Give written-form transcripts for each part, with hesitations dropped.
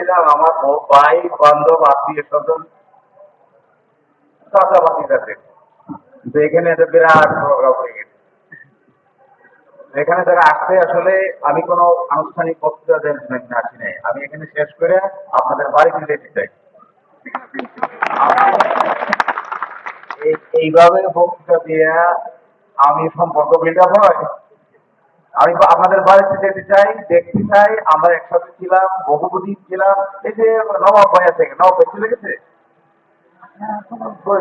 ছিলাম আমার ভাই বান্ধব আত্মীয় স্বজন চাচাবাতির কাছে, কিন্তু এখানে একটা বিরাট প্রোগ্রাম হয়ে গেছে। এখানে যারা আসছে আসলে আমি কোনো আনুষ্ঠানিক বক্তৃতা দেন আসি নাই, আমি এখানে শেষ করে আপনাদের বাড়িতে যেতে চাই। এইভাবে বক্তৃতা দিয়ে আমি সম্পর্ক বিল্ড আপ হয়। আমি আপনাদের বাড়িতে যেতে চাই, দেখতে চাই, আমরা একসাথে ছিলাম, বহুদিন ছিলাম। এই যে নবাব ভাই আছে, নবাব ভাই চলে গেছে,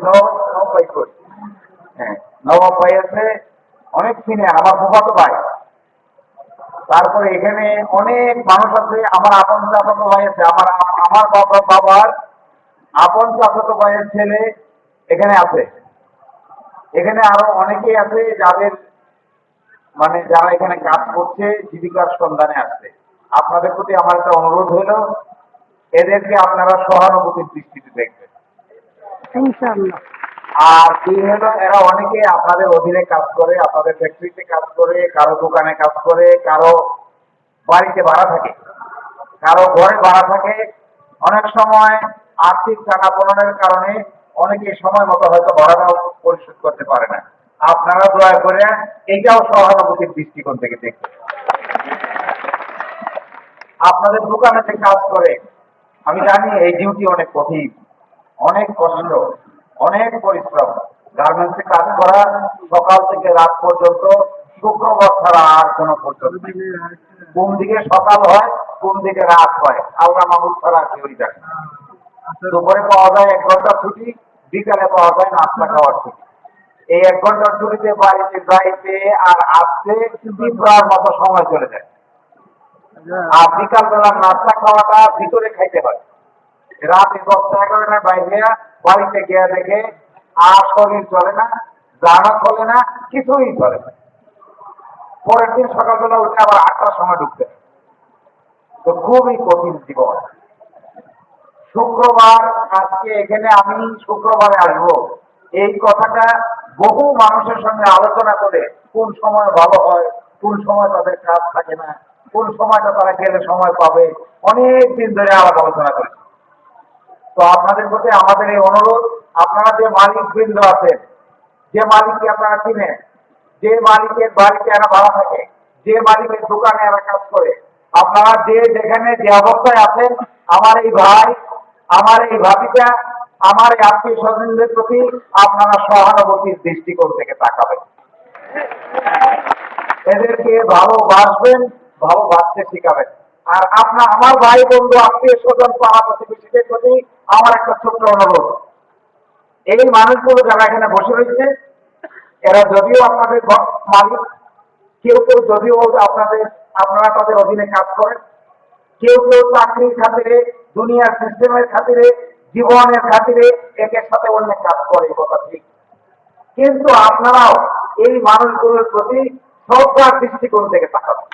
নবাব ভাই কই? হ্যাঁ, নবাব ভাই আছে, অনেক সিনিয়র, আমার ফুফাতো ভাই। তারপরে এখানে অনেক মানুষ আছে, আমার আপন চাচাতো ভাই আছে, আমার বাবার আপন চাচাতো ভাইয়ের ছেলে এখানে আছে। এখানে আরো অনেকেই আছে যাদের মানে যারা এখানে কাজ করছে, জীবিকার সন্ধানে আসছে। আপনাদের প্রতি আমার একটা অনুরোধ হইল, এদেরকে আপনারা সহানুভূতির দৃষ্টিতে দেখবেন। ইনশাআল্লাহ। আর দুই হলো, এরা অনেকে আপনাদের অধীনে কাজ করে, আপনাদের ফ্যাক্টরিতে কাজ করে, কারো দোকানে কাজ করে, কারো বাড়িতে ভাড়া থাকে, কারো ঘরে ভাড়া থাকে। অনেক সময় আর্থিক টানাপোড়েনের কারণে অনেকে সময় মতো হয়তো ভাড়াটাও পরিশোধ করতে পারে না। আপনারা দয়া করে এইটাও সহানুভূতির দৃষ্টিকোণ থেকে দেখবেন। আপনাদের দোকানে যে কাজ করে, আমি জানি এই ডিউটি অনেক কঠিন, অনেক কষ্ট, অনেক পরিশ্রম। গার্মেন্টসে কাজ করা সকাল থেকে রাত পর্যন্ত, শুক্রবার ছাড়া আর কোনো পর্যন্ত নেই। কোন দিকে সকাল হয়, কোন দিকে রাত হয়, আল্লাহ মাহমুদ ছাড়া কেউই জানে না। দুপুরে পাওয়া যায় 1 ঘন্টা ছুটি, বিকালে পাওয়া যায় নাস্তা খাওয়ার ছুটি। এই 1 ঘন্টার ছুটিতে বাড়িতে যাইতে আর আসতে পিঁপড়ার মতো সময় চলে যায়। আর বিকাল বেলা নাস্তা খাওয়াটা ভিতরে খাইতে হয়। রাতে 10টা-11টায় বাইরে বাড়িতে গিয়ে দেখে আর শরীর চলে না, জানা চলে না, কিছুই চলে না। পরের দিন সকালবেলা উঠে আবার 8টার সময় ঢুকতে, তো খুবই কঠিন জীবন। শুক্রবার, আজকে এখানে আমি শুক্রবারে আসবো, এই কথাটা বহু মানুষের সঙ্গে আলোচনা করে কোন সময় ভালো হয়, কোন সময় তাদের কাজ থাকে না, কোন সময়টা তারা গেলে সময় পাবে, অনেক দিন ধরে আলাপ আলোচনা করেছি। তো আপনাদের প্রতি আমাদের এই অনুরোধ, আপনারা যে মালিক বৃন্দ আছেন, যে মালিককে আপনারা চিনেন, যে মালিকের বাড়িতে এরা ভাড়া থাকে, যে মালিকের দোকানে এরা কাজ করে, আপনারা যে যেখানে যে অবস্থায় আছেন, আমার এই ভাই, আমার এই ভাবিটা, আমার এই আত্মীয় স্বজনদের প্রতি আপনারা সহানুভূতির দৃষ্টিকোণ থেকে তাকাবেন। এদেরকে ভালোবাসবেন, ভালোবাসতে শিখাবেন। আর আমার ভাই বন্ধু আত্মীয় স্বজন পাড়া প্রতিবেশীদের প্রতি আমার একটা ছোট্ট অনুরোধ, এই মানুষগুলো যারা এখানে বসে রয়েছে, এরা যদিও আপনাদের মালিক, কেউ কেউ যদিও আপনারা তাদের অধীনে কাজ করেন, কেউ কেউ চাকরির খাতিরে, দুনিয়ার সিস্টেমের খাতিরে, জীবনের খাতিরে একের সাথে অনেক কাজ করে, কথা ঠিক। কিন্তু আপনারাও এই মানুষগুলোর প্রতি শ্রদ্ধার দৃষ্টিকোণ থেকে তাকাবেন।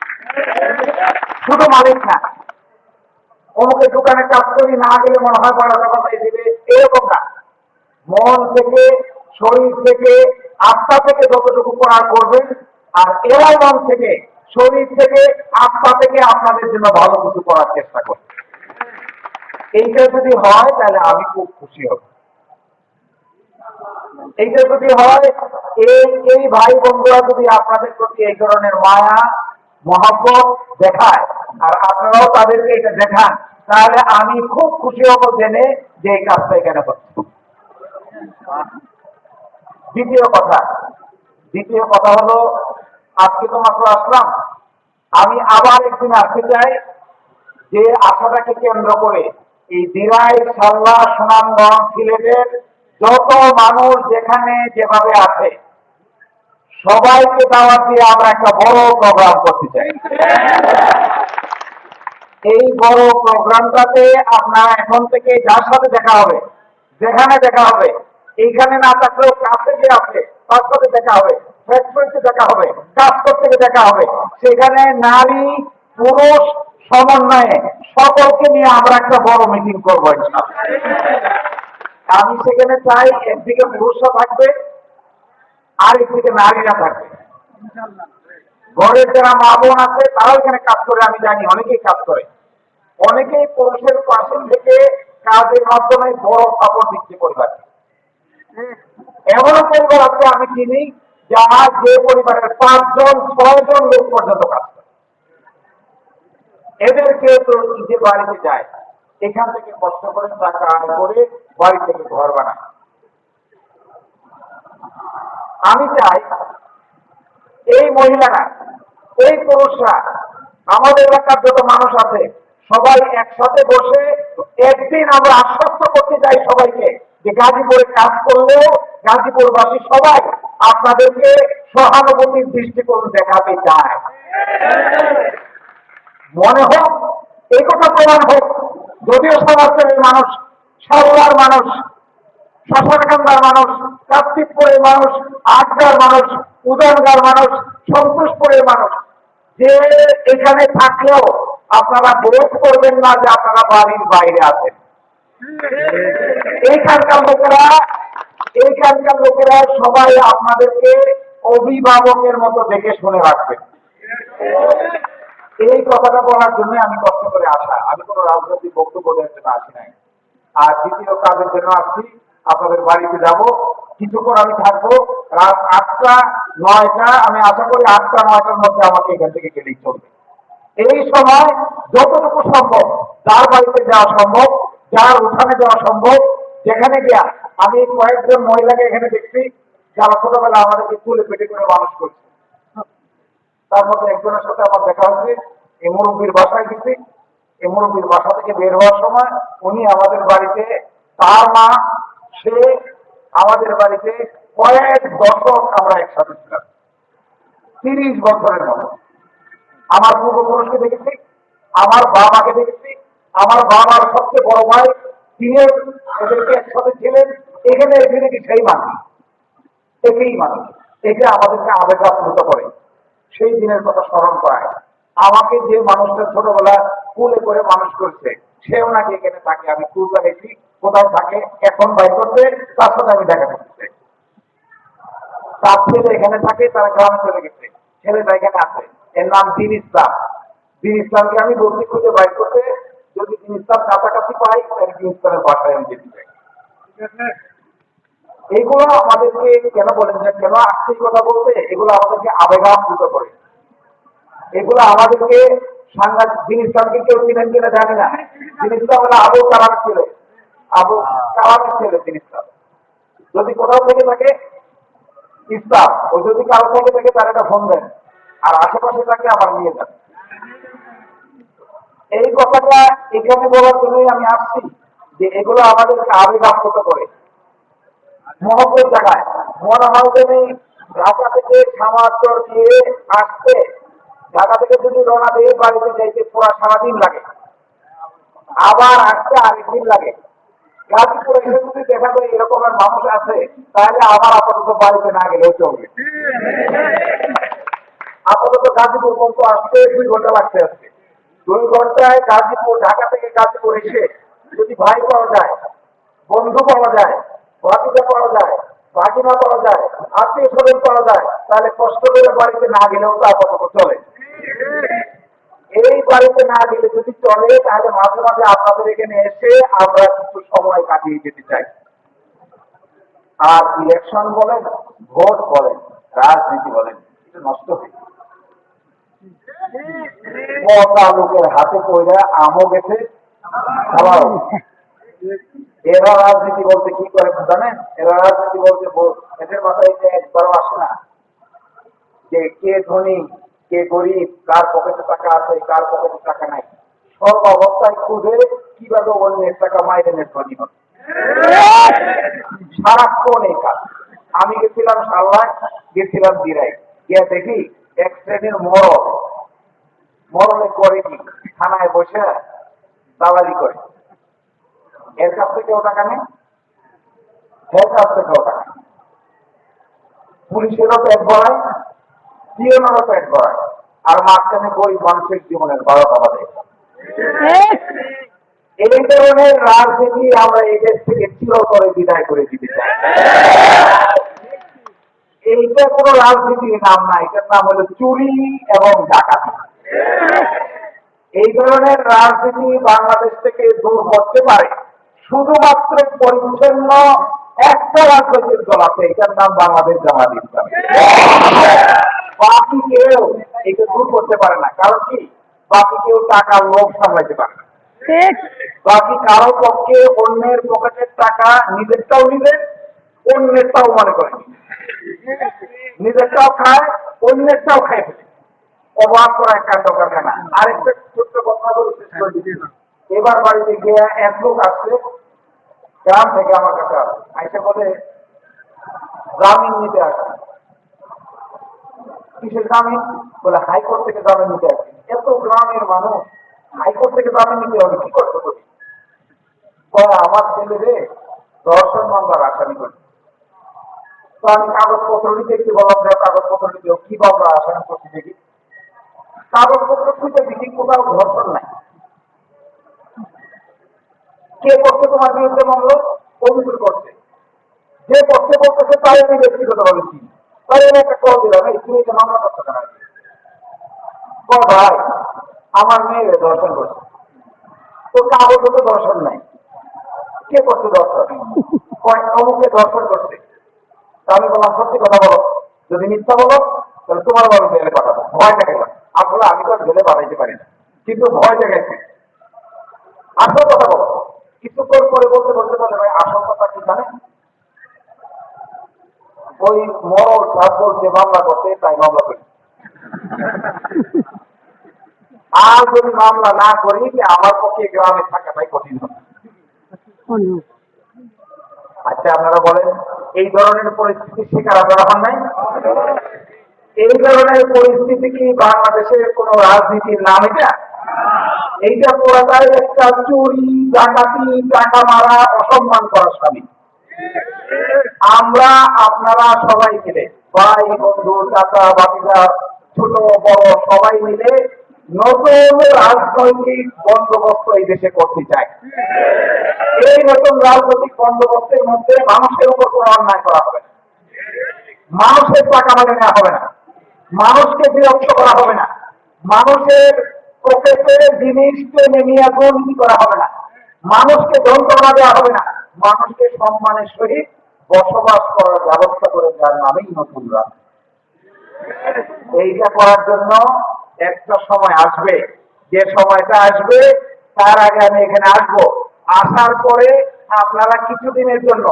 শুধু মালিক না, অমুকের দোকানে কাজ করি, না গেলে মনে হয় বাড়াটা বাড়াই দিবে, এরকম না। মন থেকে, শরীর থেকে, আত্মা থেকে যতটুকু করার করবেন, আর এরাই মন থেকে, শরীর থেকে, আত্মা থেকে আপনাদের জন্য ভালো কিছু করার চেষ্টা করবেন। এইটা যদি হয় তাহলে আমি খুব খুশি হব। এইটা যদি হয়, এই ভাই বন্ধুরা যদি আপনাদের প্রতি এই ধরনের মায়া মহব্বত দেখায়, আর আপনারাও তাদেরকে এটা দেখান, তাহলে আমি খুব খুশি হব জেনে যে এই কাজটা এখানে হচ্ছে। দ্বিতীয় কথা হলো, আজকে তো মাত্র আসলাম, আমি আবার একদিন আসতে চাই, যে আশাটাকে কেন্দ্র করে এই দিরাই, সাল্লা, সুনামগঞ্জ, সিলেটের যত মানুষ যেখানে যেভাবে আছে, সবাইকে দাওয়াত দিয়ে আমরা একটা বড় প্রোগ্রাম করতে চাই। এই বড় প্রোগ্রামটাতে আপনারা এখন থেকে যার সাথে দেখা হবে, যেখানে দেখা হবে, এইখানে না থাকলেও কাছে যে আছে তার সাথে দেখা হবে, ফ্যাক্টরিতে দেখা হবে, কাজ করতে দেখা হবে, সেখানে নারী পুরুষ সমন্বয়ে সকলকে নিয়ে আমরা একটা বড় মিটিং করবো। আমি সেখানে চাই একদিকে পুরুষরা থাকবে, আর একদিকে নারীরা থাকবে। ঘরের যারা মা বোন আছে তারাও এখানে কাজ করে, আমি জানি অনেকেই কাজ করে, অনেকেই পুরুষের পাশে থেকে কাজের মাধ্যমে বড় সাপোর্ট দিচ্ছে পরিবারকে। এমন পরিবার আছে আমি চিনি যারা যে পরিবারের 5 জন 6 জন লোক পর্যন্ত কাজ করে। এদেরকে তো নিজে বাড়িতে যায়, এখান থেকে কষ্ট করে টাকা আয় করে বাড়ি থেকে ঘর বানায়। আমি চাই এই মহিলারা, এই পুরুষরা, আমাদের এলাকার যত মানুষ আছে সবাই একসাথে বসে একদিন আমরা আশ্বস্ত করতে চাই সবাইকে যে গাজীপুরে কাজ করলেও গাজীপুরবাসী সবাই আপনাদেরকে সহানুভূতির দৃষ্টিকোণ দেখাতে চায়। মনে হোক, এই কথা প্রমাণ হোক, যদিও সমাজের মানুষ, সাউলার মানুষ, শাসনকান্দার মানুষ, কার্তিকপুরের মানুষ, আটগার মানুষ, উদয়নগার মানুষ, সন্তোষপুরের মানুষ, যে এখানে থাকলেও আপনারা বোধ করবেন না যে আপনারা বাড়ির বাইরে আছেন। এইখানকার লোকেরা সবাই আপনাদেরকে অভিভাবকের মতো দেখে শুনে রাখবেন। এই কথাটা বলার জন্য আমি কষ্ট করে আসা, আমি কোনো রাজনৈতিক বক্তব্য দেওয়ার জন্য আসি নাই। আর দ্বিতীয় কাজের জন্য আসছি, আপনাদের বাড়িতে যাব, কিছুক্ষণ আমি থাকবো, রাত 8টা 9টা, আমি আশা করি 8টা 9টার মধ্যে আমাকে এখান থেকে গেলেই চলবে। এই সময় যতটুকু সম্ভব যার বাড়িতে যাওয়া সম্ভব, যার উঠানে যাওয়া সম্ভব, যেখানে গিয়া আমি কয়েকজন মহিলাকে এখানে দেখছি যারা ছোটবেলা আমাদেরকে তুলে পেটে করে মানুষ করছে। তার মধ্যে একজনের সাথে আমার দেখা হচ্ছে, এই মুরব্বীর বাসায় গেছি। এই মুরব্বীর বাসা থেকে বের হওয়ার সময় উনি আমাদের বাড়িতে, তার মা, সে আমাদের বাড়িতে কয়েক দশক আমরা একসাথে ছিলাম, 30 বছরের মতো। আমার পূর্বপুরুষকে দেখেছি, আমার বাবাকে দেখেছি, আমার বাবার সবচেয়ে বড় ভাই, তিনি এদেরকে একসাথে ছিলেন। এখানে এসে দেখি সেই মানুষ, একই মানুষ। এটা আমাদেরকে আবেগ আপ্লুত করে, সেই দিনের কথা স্মরণ করায়। আমাকে যে মানুষটা ছোটবেলা কুলে করে মানুষ করছে, সেও নাকি এখানে থাকে। আমি কুলটা দেখি কোথায় থাকে, এখন বাই করতে, তার সাথে আমি দেখা করতেছি। তার ছেলে এখানে থাকে, তারা গ্রামে চলে গেছে, ছেলেটা এখানে আছে, এর নাম দিন ইসলাম। দিন ইসলামকে আমি বলছি খুঁজে বাইর করতে, যদি দিন ইসলাম কাছাকাছি পাই তাহলে দিন ইসলামের বাসায় আমি যেতে চাই। এইগুলো আমাদেরকে কেন বলেন যে কেন আসছে এই কথা বলতে, এগুলো আমাদেরকে আবেগাপ্লুত করে। এগুলো আমাদেরকে সাংঘাতিক। দিন ইসলামকে কেউ চিনেন কিনা জানি না। দিন ইসলাম হলো আবু কালামের ছেলে, আবু কালামের ছেলে দিন ইসলাম। যদি কোথাও থেকে থাকে ইসলাম, ও যদি কারো থেকে থাকে তার একটা ফোন দেন, আর আশেপাশে থাকে আবার নিয়ে যান। এই কথাটা এখানে বলার জন্যই আমি আসছি যে এগুলো আমাদেরকে আবেগ আপ্লুত করে। মহব্বত জায়গায় মনে হয় যে ঢাকা থেকে সামাচর দিয়ে আসতে, ঢাকা থেকে যদি রওনা দিয়ে বাড়িতে যাইতে পুরো সারাদিন লাগে, আবার আসতে আরেকদিন লাগে। গাজীপুরে এসে যদি দেখা যায় এরকমের মানুষ আছে, তাহলে আমার আপাতত বাড়িতে না গেলেও চলবে। আপাতত গাজীপুর পর্যন্ত আসতে 2 ঘন্টা লাগতে আসছে। 2 ঘন্টায় গাজীপুর, ঢাকা থেকে গাজীপুর এসে যদি ভাই পাওয়া যায়, বন্ধু পাওয়া যায়, ভাতিজা পাওয়া যায়, ভাগিনা পাওয়া যায়, আত্মীয় স্বজন পাওয়া যায়, তাহলে কষ্ট করে বাড়িতে না গেলেও তো আপাতত চলে। এই বাড়িতে না গেলে যদি চলে, তাহলে মাঝে মাঝে আপনাদের এখানে এসে আমরা কিছু সময় কাটিয়ে যেতে চাই। আর ইলেকশন বলেন, ভোট বলেন, রাজনীতি বলেন, এটা নষ্ট হয়ে মতা লোকের হাতে পয়লা আমও গেছে, খাওয়াও। এরা রাজনীতি বলতে কি করে জানেন? এরা রাজনীতি বলতে এদের মাথায় একবারও আসে না যে কে ধনী কে গরিব, কার পকেটে টাকা আছে কার পকেটে টাকা নাই। সব অবস্থায় খুঁজে কিভাবে অন্যের টাকা মাইরেনের ধনী হবে, সারাক্ষণ এই কাজ। আমি গেছিলাম সাল্লাহ, গেছিলাম দিরাই, গিয়ে দেখি এক শ্রেণীর মরণে করে কি থানায় বসে দালালি করে। এর কাছ থেকেও টাকা নেই, এর কাছ থেকেও টাকা। পুলিশেরও পেট ভরায়, পিওনেরও পেট ভরায়, আর মাঝখানে গরিব মানুষের জীবনের 12টা বাজে। এই ধরনের রাজনীতি আমরা এই দেশ থেকে চিরতরে বিদায় করে দিতে চাই। এইটা কোনো রাজনীতির নাম না, এটার নাম হলো চুরি এবং ডাকাতি। এই ধরনের রাজনীতি বাংলাদেশ থেকে দূর করতে পারে শুধুমাত্র পরিচ্ছন্ন একটা রাজনৈতিক দল আছে, এটার নাম বাংলাদেশ জামাত ইসলামী। বাকি কেউ এটা দূর করতে পারে না। কারণ কি, বাকি কেউ টাকার লোভ সামলাইতে পারে না। ঠিক। বাকি কারো পক্ষে অন্যের পকেটের টাকা নিজেরটাও নিবে, অন্যেরটাও মনে করে নিজেরটাও খায়, অন্যেরটাও খায় ফেলে। অবাক করা একটা দরকার না। আরেকটা ছোট্ট কথা বলে শেষ করে দিচ্ছি। এবার বাড়িতে গিয়ে এক লোক আসছে গ্রাম থেকে আমার কাছে আইসে বলে জামিন নিতে আসে। কিসের জামিন? বলে হাইকোর্ট থেকে জামিন নিতে আসে। এত গ্রামের মানুষ হাইকোর্ট থেকে জামিন নিতে হবে, কি করতে হবে? আমার ছেলে রে ধর্ষণ মামলার আসামি করে। তো আমি কাগজপত্র নিতে একটু বললাম, কাগজপত্র নিতে কি মামলা আসামি করতে দেখি। কাগজপত্র খুঁজে দেখি কোথাও ধর্ষণ নাই। কে করছে তোমার বিরুদ্ধে মামলা? অভিযোগ করছে। যে করতে বলতেছে তাই আমি ব্যক্তিগত বলেছি, তাই আমি একটা কল দিলাম, এই তুমি যে মামলা করতে কেন? ভাই আমার মেয়ে ধর্ষণ করছে। তো কাগজে তো ধর্ষণ নাই। কে করছে ধর্ষণ? অমুকে ধর্ষণ করছে। আমি বললাম সত্যি কথা বলো, যদি মিথ্যা বলো তাহলে তোমার বলো জেলে পাঠাবো। ভয় দেখাইলাম। আসলে আমি তো জেলে পাঠাইতে পারি না, কিন্তু ভয় দেখাইছি। আসল কথা বলো। কিছুক্ষণ পরে বলতে বলতে বলে ভাই আসল কথা কি জানেন? ওই মরল সাপ বলছে মামলা করতে, তাই মামলা করি। আর যদি মামলা না করি আমার পক্ষে গ্রামে থাকাটাই কঠিন হবে। আচ্ছা আপনারা বলেন, এই ধরনের পরিস্থিতির শিকার আপনারা হন নাই? এই ধরনের পরিস্থিতি কি বাংলাদেশের কোন রাজনীতির নাম? এটা এইটা পুরাটাই একটা চুরি, ডাকাতি, টাকা মারা, অসম্মান করার সামিল। আমরা আপনারা সবাই মিলে, ভাই বন্ধু চাচা বাতিজা ছোট বড় সবাই মিলে নতুন রাজনৈতিক বন্দোবস্ত এই দেশে করতে চাই। এই নতুন রাজনৈতিক বন্দোবস্তের মধ্যে মানুষের উপর কোনো অন্যায় করা হবে না, মানুষের টাকা মানে নেওয়া হবে না, মানুষকে বিরক্ত করা হবে না, মানুষের পকেটে জিনিস টেনে নিয়ে দুর্নীতি করা হবে না, মানুষকে যন্ত্রণা দেওয়া হবে না, মানুষকে সম্মানের সহিত বসবাস করার ব্যবস্থা করে যার নামেই নতুন রাজনীতি। এইটা করার জন্য একটা সময় আসবে, যে সময়টা আসবে তার আগে আমি এখানে আসবো। আসার পরে আপনারা কিছুদিনের জন্য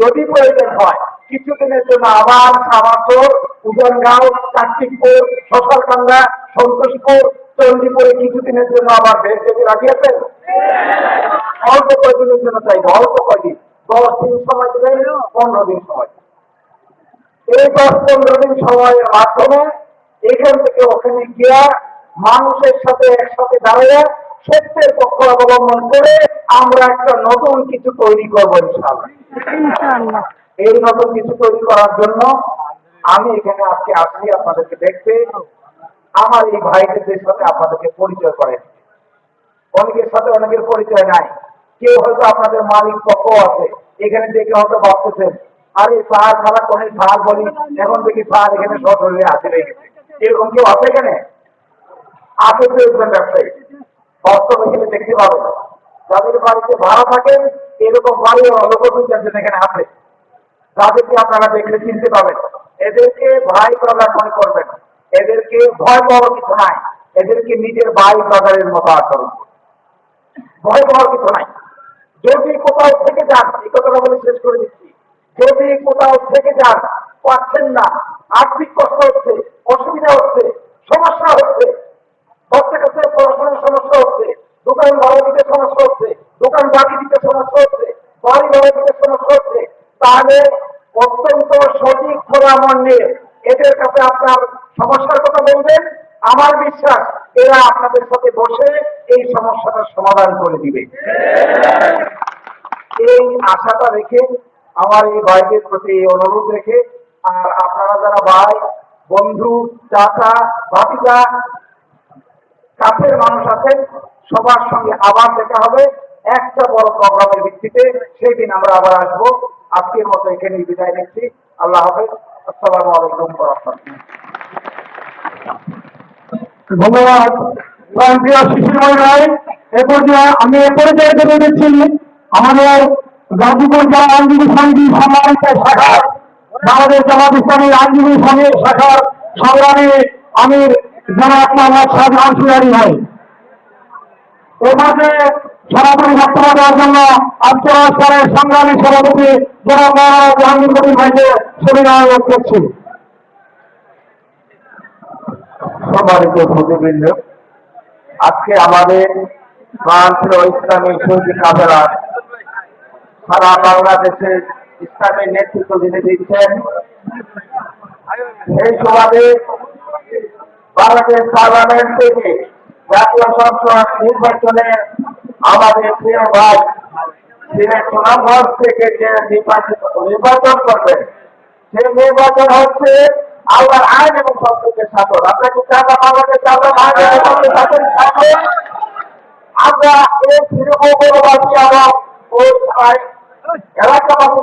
যদি প্রয়োজন হয় কিছুদিনের জন্য আবার সামাচর, উদয়নগাঁও, কার্তিকপুর, শশারকান্দা, সন্তোষপুর, চণ্ডীপুরে কিছুদিনের জন্য আবার বেশ যদি রাখিয়েছেন। অল্প কয়দিনের জন্য চাইবো, অল্প কয়দিন, 10 দিন সময় দেবেন, 15 দিন সময়। এই 10-15 দিন সময়ের মাধ্যমে এখান থেকে ওখানে গিয়া মানুষের সাথে একসাথে দাঁড়িয়ে সত্যের পক্ষ অবলম্বন করে আমরা একটা নতুন কিছু তৈরি করবো ইনশাআল্লাহ। এই নতুন কিছু তৈরি করার জন্য আমি এখানে আজকে আসছি আপনাদেরকে দেখতে। আমার এই ভাইদের সাথে আপনাদেরকে পরিচয় করে, অনেকের সাথে অনেকের পরিচয় নাই। কেউ হয়তো আপনাদের মালিক পক্ষ আছে, এখানে দেখে হয়তো ভাবতেছেন আরে স্যার ছাড়া কোন স্যার বলি, এখন দেখি স্যার এখানে সশরীরে হাতে লেগে গেছে। এরকম কেউ আছে এখানে? আছে তো একজন ব্যবসায়ী, বাস্তবে গেলে দেখতে পাবেন। যাদের বাড়িতে ভাড়া থাকেন এরকম বাড়ি লোকজন এখানে আছে, যাদেরকে আপনারা দেখলে চিনতে পাবেন। এদেরকে ভাই ব্রাদার মনে করবেন, এদেরকে ভয় পাওয়ার কিছু নাই, এদেরকে নিজের ভাই ব্রাদারের মতো আচরণ, ভয় পাওয়ার কিছু নাই। যদি কোথাও থেকে যান, এই কথাটা বলে শেষ করে দিচ্ছি, যদি কোথাও থেকে যান পাচ্ছেন না, আর্থিক কষ্ট হচ্ছে, অসুবিধা হচ্ছে, সমস্যা হচ্ছে, বাচ্চা কাছে পড়াশোনার সমস্যা হচ্ছে, দোকান ভাড়া দিতে সমস্যা হচ্ছে, দোকান বাকি দিতে সমস্যা হচ্ছে, বাড়ি ভাড়া দিতে সমস্যা হচ্ছে, তাহলে অত্যন্ত সঠিক পরামর্শ নিয়ে এদের কাছে আপনার সমস্যার কথা বলবেন। আমার বিশ্বাস এরা আপনাদের সাথে বসে এই সমস্যাটার সমাধান করে দিবে। এই আশাটা রেখে আমার এই ভাইদের প্রতি অনুরোধ রেখে, আর আপনারা যারা ভাই বন্ধু চাচা ভাতিজা কাছের মানুষ আছেন সবার সঙ্গে আবার দেখা হবে একটা বড় প্রোগ্রামের ভিত্তিতে। সেই দিন আমরা আবার আসবো। আজকের মতো এখানেই বিদায় নিচ্ছি। আল্লাহ হাফেজ। আসসালামু আলাইকুম ওয়া রাহমাতুল্লাহ। ধন্যবাদ। প্রিয় শিশিরময় রায়, এ পর্যায়ে আমি এ পর্যায়ে দেখে দিচ্ছি আমাদের গাজীপুর জেলা আইনজীবী সমিতি সম্মানিত শাখার বাংলাদেশ জামাত ইসলামী আইনজীবী সমিতির শাখার সংগ্রামী আমির জনাব মোহাম্মদ শাহজাহান সুরারি ভাই। এর মাঝে সরাসরি বক্তব্য দেওয়ার জন্য আন্তঃরাষ্ট্রের সংগ্রামী সভাপতি জনাব মৌলানা জাহাঙ্গীর কবির ভাইকে সুবিধা অনুরোধ করছি। সম্মানিত সুধীবৃন্দ, আজকে আমাদের প্রান্তীয় ইসলামী শহীদ কাফেলা সারা বাংলাদেশের ইসলামের নেতৃত্ব দিচ্ছেন। এই সভাতে বাংলাদেশ পার্লামেন্ট থেকে জাতীয় সংসদ নির্বাচনে আমাদের প্রিয় ভাই সিলেট সুনামগঞ্জ থেকে যে নির্বাচন করবেন, সেই নির্বাচন হচ্ছে আল্লাহর আইন এবং সত্যকে শাসন। আমরা কি চান না বাংলাদেশ আল্লাহর আইন এবং সত্যের শাসন থাকবে? আমরা এই তৃণমূলবাসী এবং ওই এলাকাবাসী